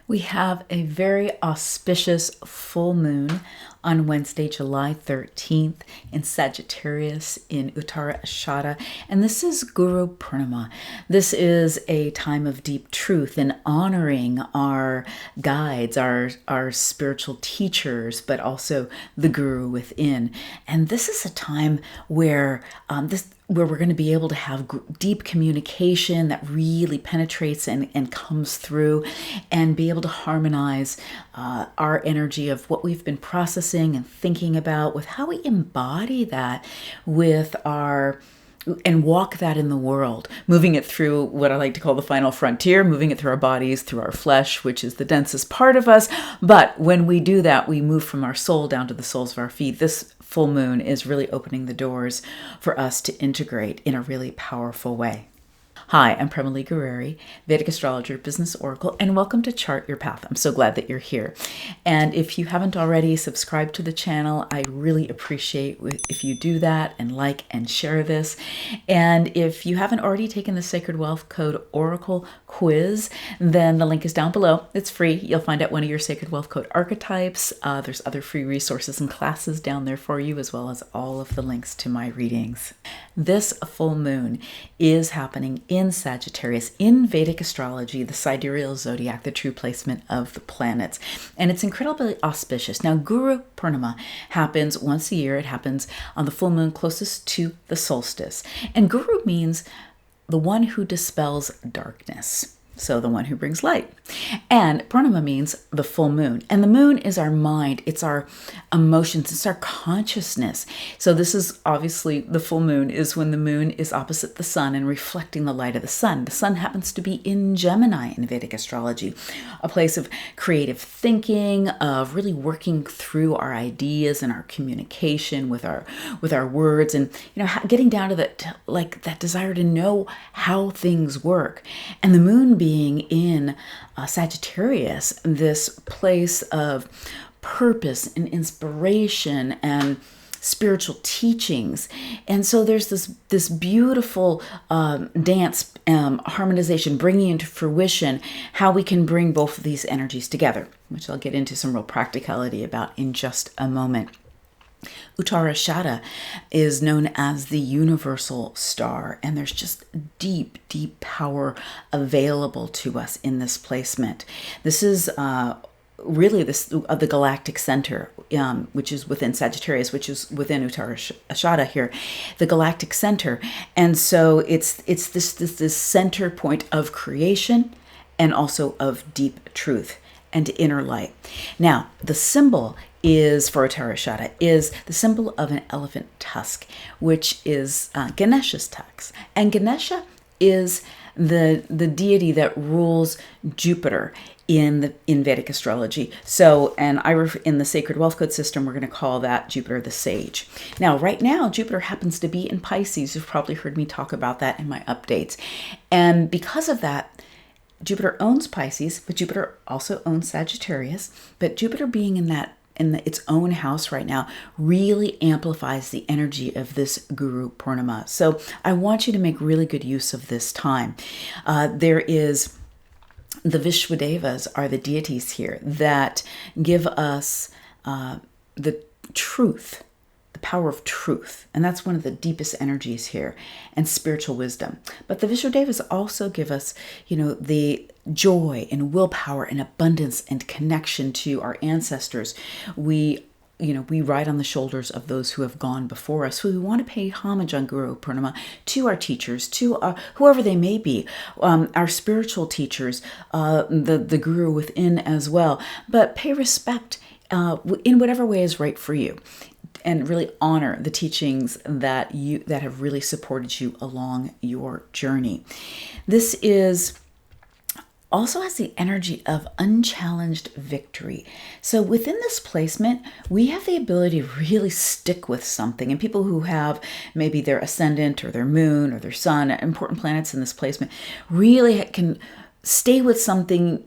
We have a very auspicious full moon on Wednesday, July 13th in Sagittarius in Uttara Ashada. And this is Guru Purnima. This is a time of deep truth and honoring our guides, our spiritual teachers, but also the Guru within. And this is a time where where we're going to be able to have deep communication that really penetrates and comes through, and be able to harmonize our energy of what we've been processing and thinking about with how we embody that with and walk that in the world, moving it through what I like to call the final frontier, moving it through our bodies, through our flesh, which is the densest part of us. But when we do that, we move from our soul down to the soles of our feet. This full moon is really opening the doors for us to integrate in a really powerful way. Hi, I'm Prema Gurreri, Vedic Astrologer, Business Oracle, and welcome to Chart Your Path. I'm so glad that you're here. And if you haven't already subscribed to the channel, I really appreciate if you do that and like and share this. And if you haven't already taken the Sacred Wealth Code Oracle quiz, then the link is down below. It's free. You'll find out one of your Sacred Wealth Code archetypes. There's other free resources and classes down there for you, as well as all of the links to my readings. This full moon is happening in Sagittarius, in Vedic Astrology, the sidereal zodiac, the true placement of the planets. And it's incredibly auspicious. Now, Guru Purnima happens once a year. It happens on the full moon closest to the solstice. And Guru means the one who dispels darkness. So the one who brings light. And Purnima means the full moon. And the moon is our mind. It's our emotions. It's our consciousness. So this is obviously the full moon is when the moon is opposite the sun and reflecting the light of the sun. The sun happens to be in Gemini in Vedic astrology, a place of creative thinking, of really working through our ideas and our communication with our words, and getting down to that desire to know how things work. And the moon being in Sagittarius, this place of purpose and inspiration and spiritual teachings. And so there's this beautiful dance, harmonization, bringing into fruition how we can bring both of these energies together, which I'll get into some real practicality about in just a moment. Uttara Ashada is known as the universal star, and there's just deep, deep power available to us in this placement. This is really the galactic center, which is within Sagittarius, which is within Uttara Ashada here, the galactic center. And so it's this center point of creation and also of deep truth and inner light. Now, the symbol is for Uttara Ashada is the symbol of an elephant tusk, which is Ganesha's tusk. And Ganesha is the deity that rules Jupiter in Vedic astrology. So, and in the Sacred Wealth Code system, we're going to call that Jupiter the Sage. Now, right now, Jupiter happens to be in Pisces. You've probably heard me talk about that in my updates. And because of that, Jupiter owns Pisces, but Jupiter also owns Sagittarius. But Jupiter being in its own house right now really amplifies the energy of this Guru Purnima. So I want you to make really good use of this time. There is the Vishwadevas are the deities here that give us the truth, the power of truth. And that's one of the deepest energies here, and spiritual wisdom. But the Vishwadevas also give us, the joy and willpower and abundance and connection to our ancestors. We ride on the shoulders of those who have gone before us. So we want to pay homage on Guru Purnima to our teachers, to whoever they may be, our spiritual teachers, the Guru within as well. But pay respect in whatever way is right for you, and really honor the teachings that have really supported you along your journey. This is also has the energy of unchallenged victory. So within this placement, we have the ability to really stick with something. And people who have maybe their ascendant or their moon or their sun, important planets in this placement, really can stay with something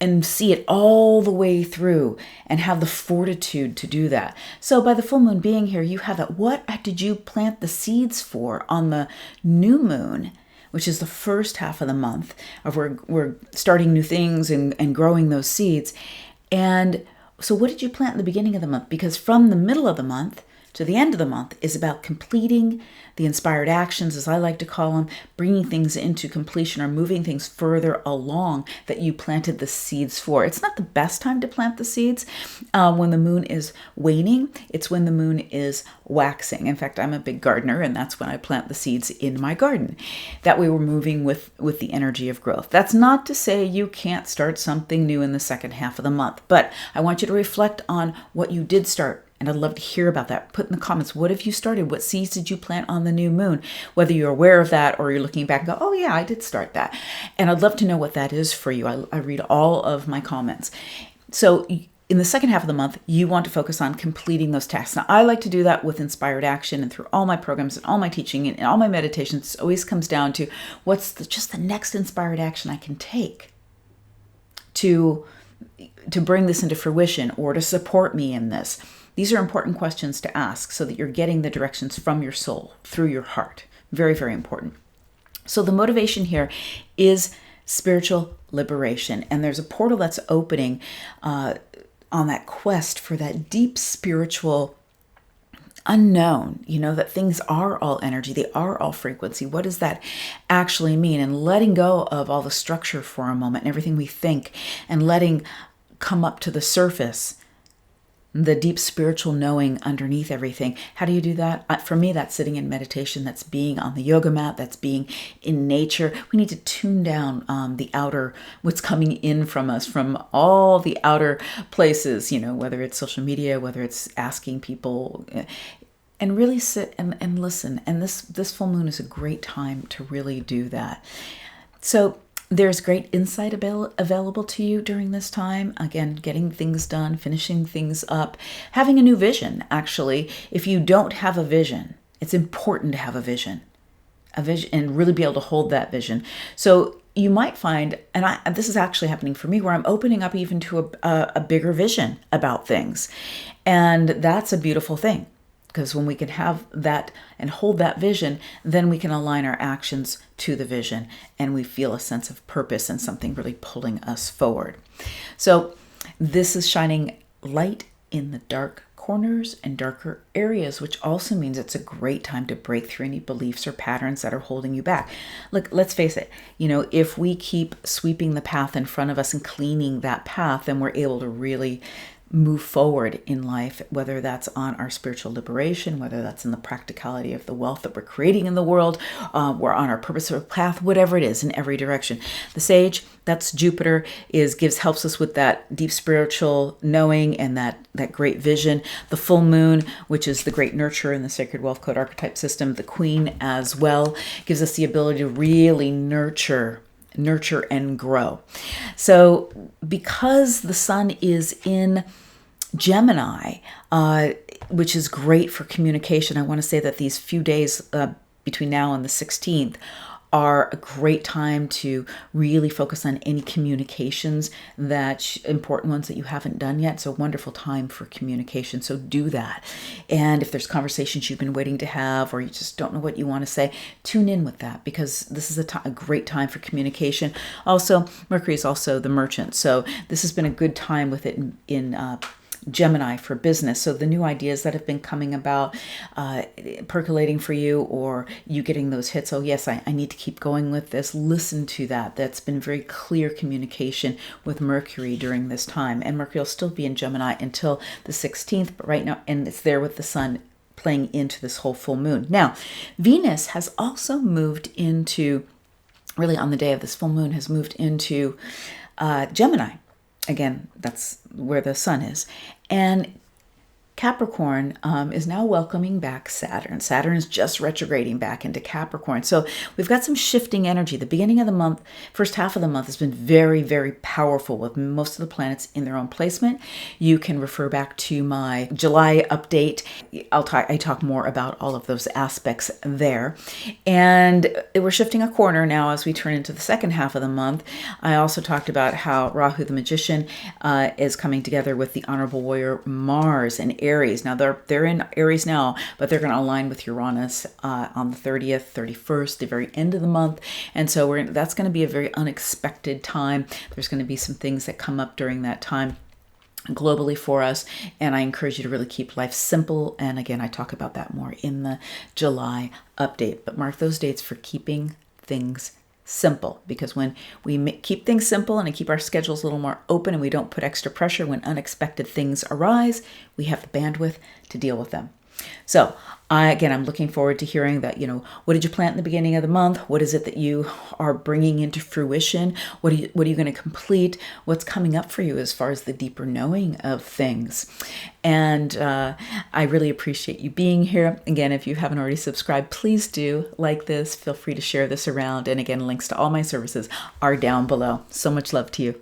and see it all the way through and have the fortitude to do that. So by the full moon being here, you have that. What did you plant the seeds for on the new moon, which is the first half of the month of we're starting new things and growing those seeds. And so what did you plant in the beginning of the month? Because from the middle of the month to the end of the month is about completing the inspired actions, as I like to call them, bringing things into completion or moving things further along that you planted the seeds for. It's not the best time to plant the seeds when the moon is waning. It's when the moon is waxing. In fact, I'm a big gardener, and that's when I plant the seeds in my garden. That way we're moving with the energy of growth. That's not to say you can't start something new in the second half of the month, but I want you to reflect on what you did start. And I'd love to hear about that. Put in the comments, what have you started? What seeds did you plant on the new moon? Whether you're aware of that or you're looking back and go, oh yeah, I did start that. And I'd love to know what that is for you. I read all of my comments. So in the second half of the month, you want to focus on completing those tasks. Now, I like to do that with inspired action, and through all my programs and all my teaching and all my meditations, it always comes down to what's just the next inspired action I can take to bring this into fruition or to support me in this. These are important questions to ask so that you're getting the directions from your soul, through your heart. Very, very important. So the motivation here is spiritual liberation. And there's a portal that's opening on that quest for that deep spiritual unknown, that things are all energy, they are all frequency. What does that actually mean? And letting go of all the structure for a moment and everything we think, and letting come up to the surface the deep spiritual knowing underneath everything. How do you do that? For me, that's sitting in meditation, that's being on the yoga mat, that's being in nature. We need to tune down the outer, what's coming in from us, from all the outer places, whether it's social media, whether it's asking people, and really sit and listen. And this full moon is a great time to really do that. So there's great insight available to you during this time. Again, getting things done, finishing things up, having a new vision. Actually, if you don't have a vision, it's important to have a vision, and really be able to hold that vision. So you might find, and this is actually happening for me, where I'm opening up even to a bigger vision about things. And that's a beautiful thing. Because when we can have that and hold that vision, then we can align our actions to the vision, and we feel a sense of purpose and something really pulling us forward. So this is shining light in the dark corners and darker areas, which also means it's a great time to break through any beliefs or patterns that are holding you back. Look, let's face it, if we keep sweeping the path in front of us and cleaning that path, then we're able to really move forward in life, whether that's on our spiritual liberation, whether that's in the practicality of the wealth that we're creating in the world, we're on our purposeful path, whatever it is, in every direction. The sage, that's Jupiter, helps us with that deep spiritual knowing and that great vision. The full moon, which is the great nurturer in the Sacred Wealth Code Archetype system, the queen as well, gives us the ability to really nurture and grow. So because the sun is in Gemini, which is great for communication, I want to say that these few days between now and the 16th are a great time to really focus on any communications, important ones that you haven't done yet. It's a wonderful time for communication. So do that. And if there's conversations you've been waiting to have, or you just don't know what you want to say, tune in with that, because this is a great time for communication. Also, Mercury is also the merchant. So this has been a good time with it in Gemini for business. So the new ideas that have been coming about, percolating for you, or you getting those hits, oh yes, I need to keep going with this, listen to that. That's been very clear communication with Mercury during this time. And Mercury will still be in Gemini until the 16th, but right now, and it's there with the sun playing into this whole full moon. Now, Venus has also moved into, really on the day of this full moon, has moved into Gemini. Again, that's where the sun is. And Capricorn is now welcoming back Saturn. Saturn is just retrograding back into Capricorn. So we've got some shifting energy. The beginning of the month, first half of the month, has been very, very powerful with most of the planets in their own placement. You can refer back to my July update. I talk more about all of those aspects there. And we're shifting a corner now as we turn into the second half of the month. I also talked about how Rahu the Magician is coming together with the Honorable Warrior Mars and Aries. Now they're in Aries now, but they're going to align with Uranus on the 30th, 31st, the very end of the month. And so that's going to be a very unexpected time. There's going to be some things that come up during that time globally for us, and I encourage you to really keep life simple. And again, I talk about that more in the July update, but mark those dates for keeping things simple, because when we keep things simple and keep our schedules a little more open and we don't put extra pressure when unexpected things arise, we have the bandwidth to deal with them. So I'm looking forward to hearing that, what did you plant in the beginning of the month? What is it that you are bringing into fruition? What are you going to complete? What's coming up for you as far as the deeper knowing of things? And I really appreciate you being here. Again, if you haven't already subscribed, please do like this. Feel free to share this around. And again, links to all my services are down below. So much love to you.